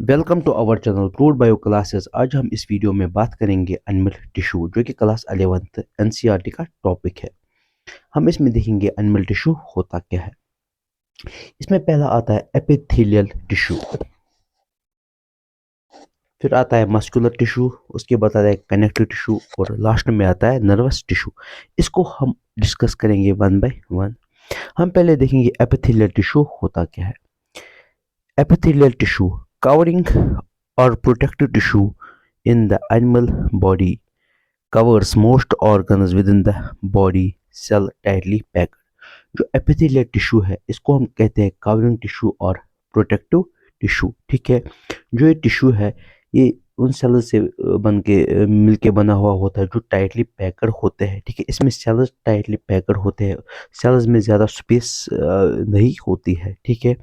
Welcome to our channel crude bio classes. आज हम इस वीडियो में बात करेंगे एनिमल टिश्यू जो कि क्लास 11th एनसीईआरटी का टॉपिक है। हम इसमें देखेंगे एनिमल टिश्यू होता क्या है। इसमें पहला आता है एपिथेलियल टिश्यू, फिर आता है मस्कुलर टिश्यू, उसके बाद आता है कनेक्टिव टिश्यू और लास्ट में आता है नर्वस टिश्यू। इसको हम डिस्कस करेंगे वन बाय वन। हम पहले देखेंगे एपिथेलियल टिश्यू होता क्या है। Epithelial tissue, covering or protective tissue in the animal body, covers most organs within the body, cell tightly packed। जो एपिथेलियल टिश्यू है इसको हम कहते हैं कवरिंग टिश्यू और प्रोटेक्टिव टिश्यू। ठीक है, जो ये टिश्यू है ये उन सेल से बन के मिलके बना हुआ होता है जो टाइटली पैकड होते हैं। ठीक है, इसमें सेल्स टाइटली पैकड होते हैं, सेल्स में ज़्यादा स्पेस नहीं होती है। ठीक है,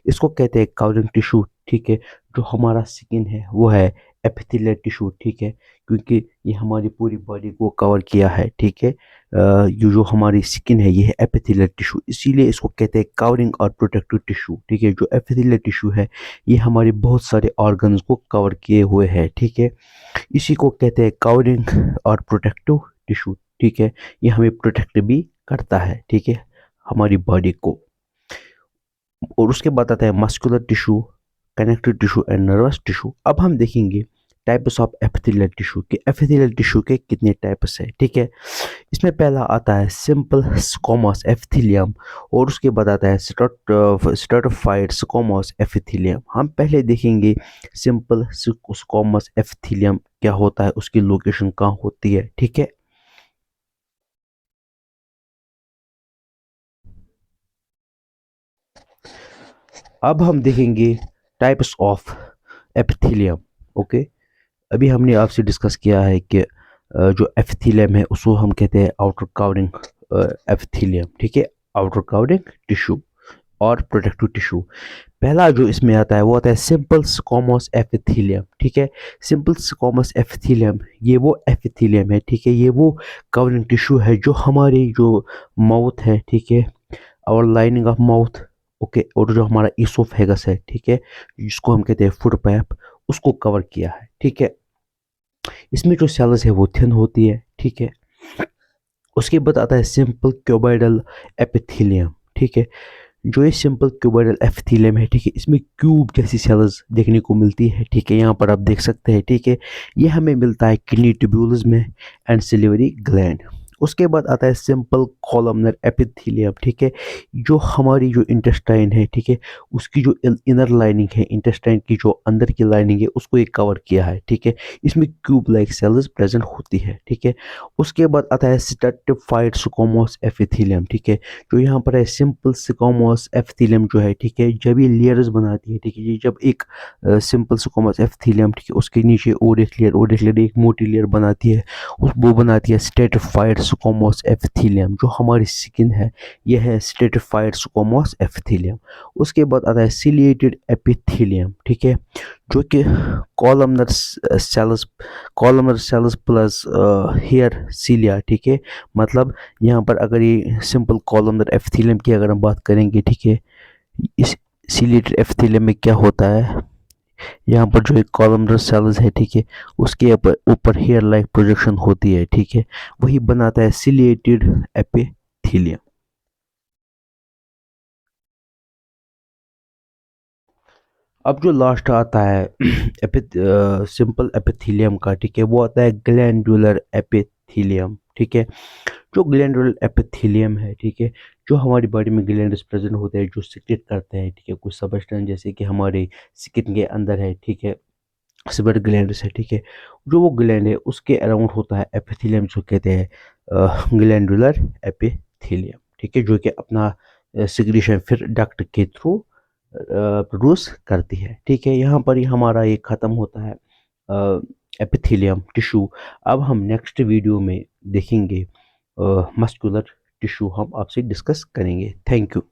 इसको कहते हैं कवरिंग टिश्यू। ठीक है, जो हमारा स्किन है वो है एपिथेलियल टिश्यू। ठीक है, क्योंकि ये हमारी पूरी बॉडी को कवर किया है। ठीक है, ये जो हमारी स्किन है ये है एपिथेलियल टिश्यू, इसीलिए इसको कहते हैं कवरिंग और प्रोटेक्टिव टिश्यू। ठीक है, जो एपिथेलियल टिश्यू है ये हमारे बहुत सारे ऑर्गन्स को कवर किए हुए है। ठीक है, इसी को कहते हैं कवरिंग और प्रोटेक्टिव टिश्यू। ठीक है, ये हमें प्रोटेक्ट भी करता है। ठीक है, हमारी बॉडी को। और उसके बाद आता है muscular tissue, connective tissue and nervous tissue. अब हम देखेंगे टाइप्स ऑफ एपिथेलियल टिश्यू के एपिथेलियल टिश्यू के कितने टाइप्स है। ठीक है, इसमें पहला आता है सिंपल स्क्वामस एपिथेलियम और उसके बाद आता है स्ट्रेटिफाइड स्क्वामस एपिथेलियम। हम पहले देखेंगे सिंपल स्क्वामस एपिथेलियम क्या होता है, उसकी लोकेशन कहाँ होती है। ठीक है, अब हम देखेंगे टाइप्स ऑफ एपिथेलियम। ओके, अभी हमने आपसे डिस्कस किया है कि जो एपिथेलियम है उसको हम कहते हैं आउटर कवरिंग एपिथेलियम। ठीक है, आउटर कवरिंग टिश्यू और प्रोटेक्टिव टिश्यू। पहला जो इसमें आता है वो आता है सिंपल स्क्वामस एपिथेलियम। ठीक है, सिंपल स्क्वामस एपिथेलियम ये वो एपिथेलियम है। ठीक है, ये वो कवरिंग टिश्यू है जो हमारी जो माउथ है। ठीक है, और लाइनिंग ऑफ माउथ। ओके, और जो हमारा इसोफेगस है, ठीक है, जिसको हम कहते हैं फूड पाइप, उसको कवर किया है। ठीक है, इसमें जो सेल्स है वो थिन होती है। ठीक है, उसके बाद आता है सिंपल क्यूबॉइडल एपिथेलियम। ठीक है, जो ये सिंपल क्यूबॉइडल एपिथेलियम है, ठीक है, इसमें क्यूब जैसी सेल्स देखने को मिलती है। ठीक है, यहाँ पर आप देख सकते हैं। ठीक है, ये हमें मिलता है किडनी ट्यूब्यूल्स में एंड सिलिवरी ग्लैंड। उसके बाद आता है सिंपल कॉलमनर एपिथेलियम। ठीक है, जो हमारी जो इंटेस्टाइन है, ठीक है, उसकी जो इनर लाइनिंग है, इंटेस्टाइन की जो अंदर की लाइनिंग है उसको ये कवर किया है। ठीक है, इसमें क्यूब लाइक सेल्स प्रेजेंट होती है। ठीक है, उसके बाद आता है स्ट्रेटिफाइड स्क्वामस एपिथेलियम। ठीक है, जो यहाँ पर है सिंपल स्क्वामस एपिथेलियम जो है, ठीक है, जब ये लेयर्स बनाती है। ठीक है, ये जब एक सिंपल स्क्वामस एपिथेलियम, ठीक है, उसके नीचे और एक लेयर एक मोटी लेयर बनाती है, वो बनाती है स्ट्रेटिफाइड स्क्वामस एपिथेलियम। जो हमारी स्किन है यह है स्ट्रेटिफाइड स्क्वामस एपिथेलियम। उसके बाद आता है सिलिएटेड एपिथेलियम। ठीक है, जो कि कॉलमनर सेल्स प्लस हेयर सीलिया। ठीक है, मतलब यहाँ पर अगर ये सिंपल कॉलमनर एपिथेलियम की अगर हम बात करेंगे, ठीक है, इस सिलिएटेड एपिथेलियम में क्या होता है, यहाँ पर जो एक कॉलमनर सेल्स है, ठीक है, उसके ऊपर हेयर लाइक प्रोजेक्शन होती है। ठीक है, वही बनाता है सिलिएटेड एपिथेलियम। अब जो लास्ट आता है सिंपल एपिथेलियम का, ठीक है, वो आता है ग्लैंडुलर एपिथेलियम। ठीक है, जो ग्लैंडुलर एपिथेलियम है, ठीक है, जो हमारी बॉडी में ग्लैंड्स प्रेजेंट होते हैं जो सिक्रेट करते हैं। ठीक है, कुछ सबस्टेंस जैसे कि हमारे स्किन के अंदर है। ठीक है, स्वेट ग्लैंड्स है। ठीक है, जो वो ग्लैंड है उसके अराउंड होता है एपिथेलियम, जो कहते हैं ग्लैंडुलर एपिथेलियम। ठीक है, जो कि अपना सिक्रीशन फिर डक्ट के थ्रू प्रोड्यूस करती है। ठीक है, यहाँ पर ही हमारा ये ख़त्म होता है एपिथेलियम टिश्यू। अब हम नेक्स्ट वीडियो में देखेंगे मस्कुलर टिश्यू, हम आपसे डिस्कस करेंगे। Thank you.